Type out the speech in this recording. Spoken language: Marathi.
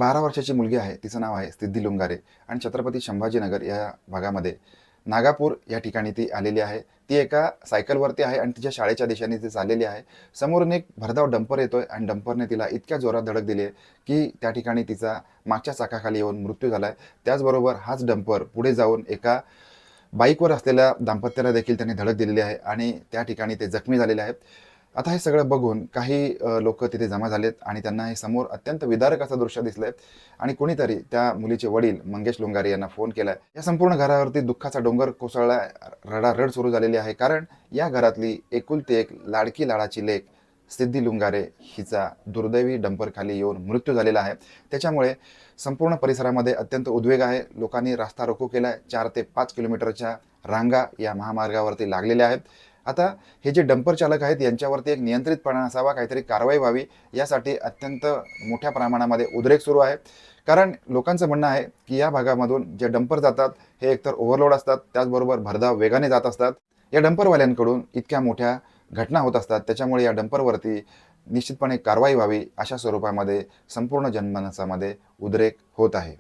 12 वर्षाची मुलगी आहे. तिचं नाव आहे सिद्धी लुंगारे आणि छत्रपती संभाजीनगर या भागामध्ये नागापूर या ठिकाणी ती आलेली आहे. ती एका सायकलवरती आहे आणि तिच्या शाळेच्या दिशेने ती चाललेली आहे. समोरून एक भरधाव डंपर येतोय आणि डंपरने तिला इतक्या जोरात धडक दिली आहे, की त्या ठिकाणी तिचा मागच्या चाकाखाली येऊन मृत्यू झालाय. त्याचबरोबर हाच डंपर पुढे जाऊन एका बाईकवर असलेल्या दाम्पत्याला देखील त्यांनी धडक दिलेली आहे आणि त्या ठिकाणी ते जखमी झालेले आहेत. आता हे सगळं बघून काही लोकं तिथे जमा झालेत आणि त्यांना हे समोर अत्यंत विदारक असं दृश्य दिसलंय आणि कोणीतरी त्या मुलीचे वडील मंगेश लुंगारे यांना फोन केलाय. या संपूर्ण घरावरती दुःखाचा डोंगर कोसळलाय. रडारड सुरू झालेली आहे. कारण या घरातली एकुलती एक लाडकी लाडाची लेक सिद्धी लुंगारे हिचा दुर्दैवी डंपरखाली येऊन मृत्यू झालेला आहे. त्याच्यामुळे संपूर्ण परिसरामध्ये अत्यंत उद्वेग आहे. लोकांनी रास्ता रोको केलाय. 4 ते 5 किलोमीटरच्या रांगा या महामार्गावरती लागलेल्या आहेत. आता हे जे डंपर चालक आहेत यांच्यावरती एक नियंत्रितपणा असावा, काहीतरी कारवाई व्हावी यासाठी अत्यंत मोठ्या प्रमाणामध्ये उद्रेक सुरू आहे. कारण लोकांचं म्हणणं आहे, की या भागामधून जे डंपर जातात हे एकतर ओव्हरलोड असतात, त्याचबरोबर भरधाव वेगाने जात असतात. या डंपरवाल्यांकडून इतक्या मोठ्या घटना होत असतात. त्याच्यामुळे या डंपरवरती निश्चितपणे कारवाई व्हावी अशा स्वरूपामध्ये संपूर्ण जनमानसामध्ये उद्रेक होत आहे.